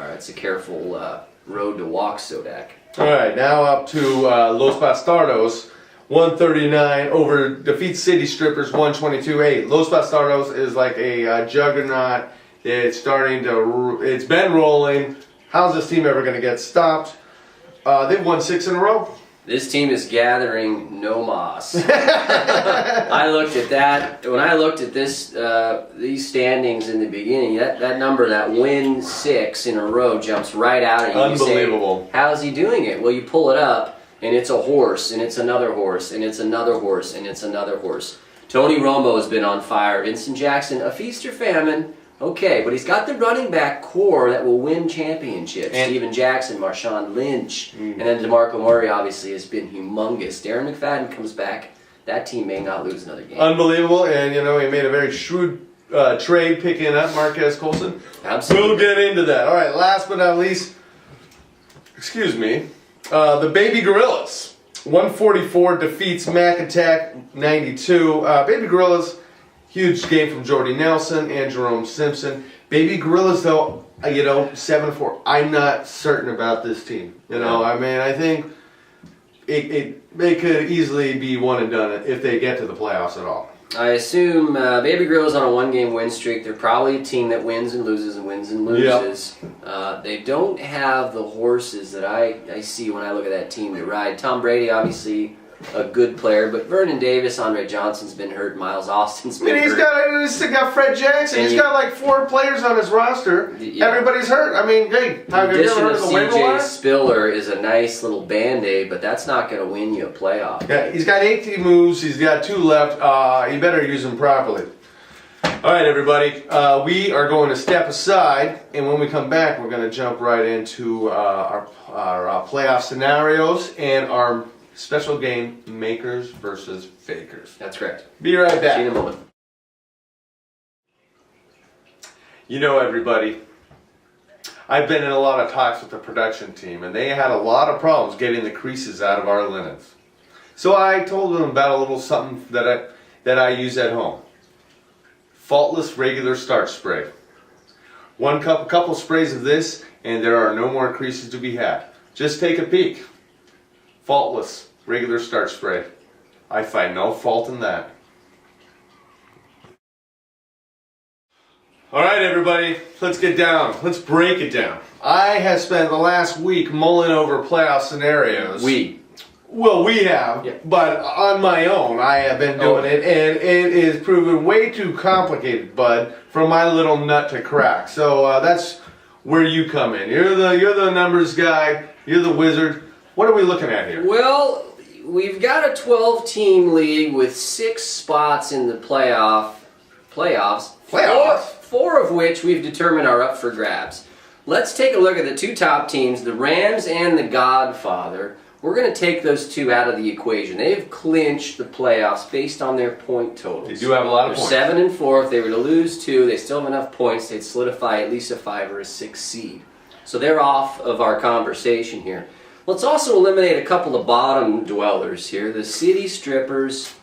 right, it's a careful road to walk, Sodak. All right, now up to Los Bastardos, 139 over defeats City Strippers 122-8. Los Bastardos is like a juggernaut. It's it's been rolling. How's this team ever going to get stopped? They've won 6 in a row. This team is gathering no moss. I looked at that when I looked at these standings in the beginning. That number, that win 6 in a row, jumps right out at you. Unbelievable. You say, how's he doing it? Well, you pull it up, and it's a horse, and it's another horse, and it's another horse, and it's another horse. Tony Romo has been on fire. Vincent Jackson, a feast or famine. Okay, but he's got the running back core that will win championships. Steven Jackson, Marshawn Lynch, and then DeMarco Murray obviously has been humongous. Darren McFadden comes back. That team may not lose another game. Unbelievable, and you know he made a very shrewd trade picking up Marquez Colson. Absolutely. We'll get into that. All right, last but not least, excuse me, the Baby Gorillas. 144 defeats Mac Attack 92. Baby Gorillas. Huge game from Jordy Nelson and Jerome Simpson. Baby Gorillas, though, 7-4. I'm not certain about this team. I mean, I think they could easily be one and done if they get to the playoffs at all. I assume Baby Gorillas on a one-game win streak. They're probably a team that wins and loses and wins and loses. Yep. They don't have the horses that I see when I look at that team to ride. Tom Brady, obviously, a good player, but Vernon Davis, Andre Johnson's been hurt, Miles Austin's been hurt. He's got Fred Jackson. He's got like 4 players on his roster. Yeah. Everybody's hurt. I mean, hey, have you ever heard of the waiver wire? CJ Spiller is a nice little band-aid, but that's not going to win you a playoff. Yeah, he's got 18 moves. He's got 2 left. You better use them properly. All right, everybody. We are going to step aside, and when we come back, we're going to jump right into our playoff scenarios and our special game, makers versus fakers. That's correct. Be right back. See you in a moment. Everybody, I've been in a lot of talks with the production team, and they had a lot of problems getting the creases out of our linens. So I told them about a little something that I use at home. Faultless regular starch spray. One couple sprays of this, and there are no more creases to be had. Just take a peek. Faultless regular starch spray. I find no fault in that. All right, everybody, let's get down. Let's break it down. I have spent the last week mulling over playoff scenarios. Well, we have, yeah. But on my own, I have been doing it, and it is proven way too complicated, bud, for my little nut to crack. So that's where you come in. You're the numbers guy. You're the wizard. What are we looking at here? Well, we've got a 12-team league with 6 spots in the playoffs. Four of which we've determined are up for grabs. Let's take a look at the 2 top teams, the Rams and the Godfather. We're going to take those 2 out of the equation. They've clinched the playoffs based on their point totals. They do have a lot of points. They're 7-4. If they were to lose 2, they still have enough points. They'd solidify at least a 5 or a 6 seed. So they're off of our conversation here. Let's also eliminate a couple of bottom dwellers here. The City Strippers,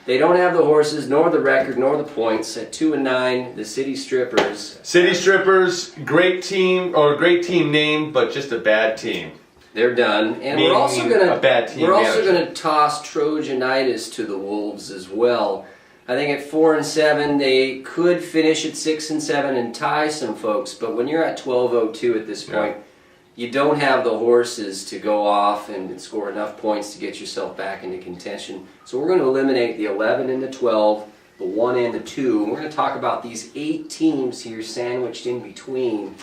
they don't have the horses, nor the record, nor the points. At 2-9, the City Strippers. City Strippers, great team name, but just a bad team. They're done. And we're also going to toss Trojanitis to the Wolves as well. I think at 4-7, they could finish at 6-7 and tie some folks, but when you're at 12-02 at this point, you don't have the horses to go off and score enough points to get yourself back into contention. So we're going to eliminate the 11 and the 12, the 1 and the 2. And we're going to talk about these 8 teams here sandwiched in between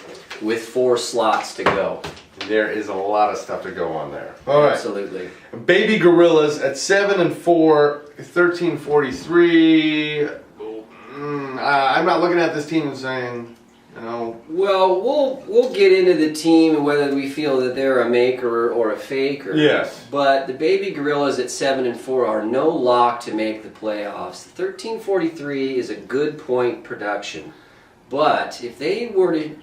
with 4 slots to go. There is a lot of stuff to go on there. All right. Absolutely. Baby Gorillas at 7-4, 1343. I'm not looking at this team and saying, Well, we'll get into the team and whether we feel that they're a maker or a faker. Yes. But the Baby Gorillas at 7-4 are no lock to make the playoffs. 1343 is a good point production, but if they were to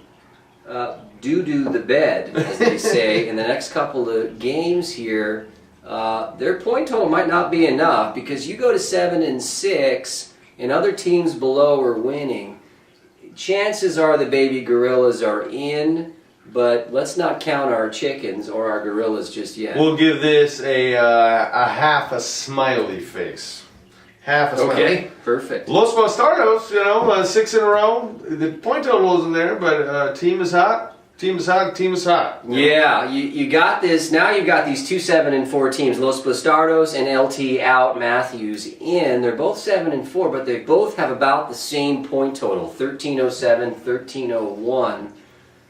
do the bed, as they say, in the next couple of games here, their point total might not be enough because you go to 7-6 and other teams below are winning. Chances are the Baby Gorillas are in, but let's not count our chickens or our gorillas just yet. We'll give this a half a smiley face. Half a smiley. Okay, perfect. Los Bastardos, 6 in a row. The point total isn't there, but team is hot. Team is hot. Team is hot. Yeah, you got this. Now you've got these 2 7-4 teams. Los Bastardos and LT out, Matthews in. They're both 7-4, but they both have about the same point total: 1307, 1301.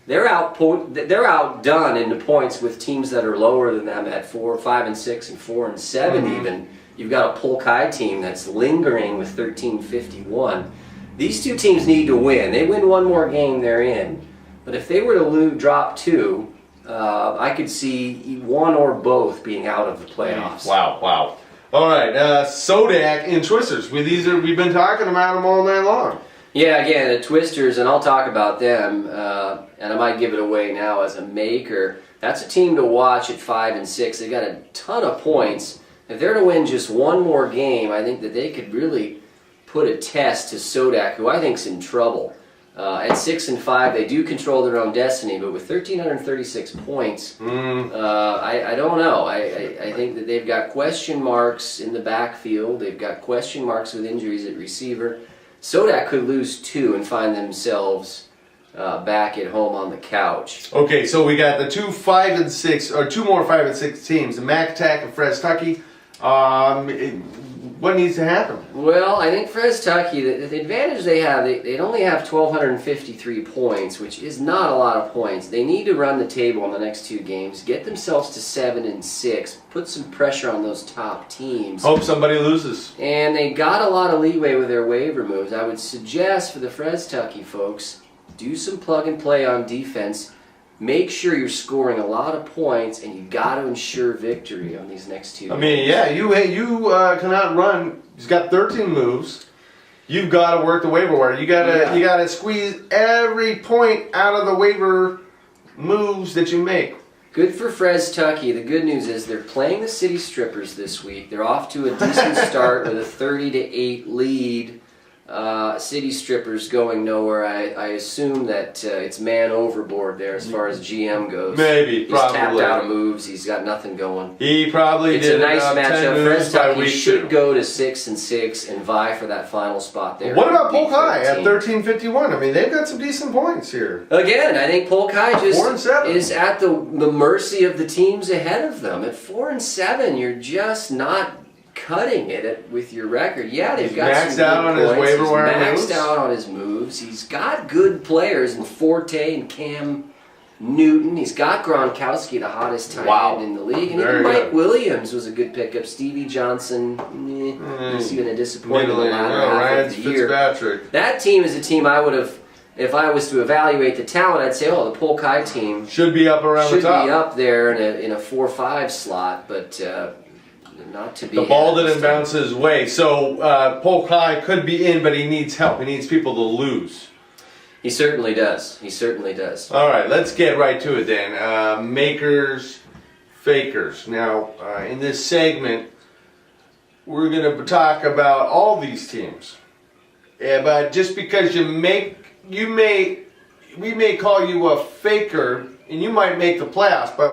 They're outdone in the points with teams that are lower than them at 4, 5, and 6, and 4 and 7 even. You've got a Polkai team that's lingering with 1351. These two teams need to win. They win one more game, they're in. But if they were to drop 2, I could see one or both being out of the playoffs. Wow. All right, Sodak and Twisters. We've been talking about them all night long. Yeah, again, the Twisters, and I'll talk about them, and I might give it away now as a maker. That's a team to watch at 5 and 6. They got a ton of points. If they're to win just one more game, I think that they could really put a test to Sodak, who I think's in trouble. At 6 and 5, they do control their own destiny, but with 1,336 points, I don't know. I think that they've got question marks in the backfield. They've got question marks with injuries at receiver. Sodak could lose 2 and find themselves back at home on the couch. Okay, so we got the 2 5 and 6, or 2 more 5 and 6 teams, the Mac Attack and Fres Tucky. What needs to happen? Well, I think Fres Tucky, the advantage they have, they only have 1,253 points, which is not a lot of points. They need to run the table in the next 2 games, get themselves to 7 and 6, put some pressure on those top teams. Hope somebody loses. And they got a lot of leeway with their waiver moves. I would suggest for the Fres Tucky folks, do some plug and play on defense. Make sure you're scoring a lot of points, and you got to ensure victory on these next 2 games. I mean, yeah, you cannot run. He's got 13 moves. You've got to work the waiver wire. You got to squeeze every point out of the waiver moves that you make. Good for Fres Tucky. The good news is they're playing the City Strippers this week. They're off to a decent start with a 30-8 lead. City Strippers going nowhere. I assume that it's man overboard there as far as GM goes. Maybe, he's probably. Tapped out of moves. He's got nothing going. He probably it's did. It's a nice matchup. Fres Tucky should 2. go to 6 and 6 and vie for that final spot there. What about Polkai at 1351? I mean, they've got some decent points here. Again, I think Polkai just 4 and 7. is at the mercy of the teams ahead of them. At 4 and 7, you're just not cutting it with your record. Yeah, they've got maxed some out on points. his waiver wire moves. moves. Maxed out on his moves. He's got good players in Forte and Cam Newton. He's got Gronkowski, the hottest tight end in the league. And even Mike Williams was a good pickup. Stevie Johnson, he's going to disappoint in the latter half of the year. That team is a team I would have, if I was to evaluate the talent, I'd say, the Polkai team should be up around the top. Should be up there in a 4-5 slot, but not to be. The ball didn't bounce his way. So Polkai could be in, but he needs help. He needs people to lose. He certainly does. He certainly does. All right, let's get right to it then. Makers, fakers. Now, in this segment, we're going to talk about all these teams. Yeah, but just because we may call you a faker, and you might make the playoffs, but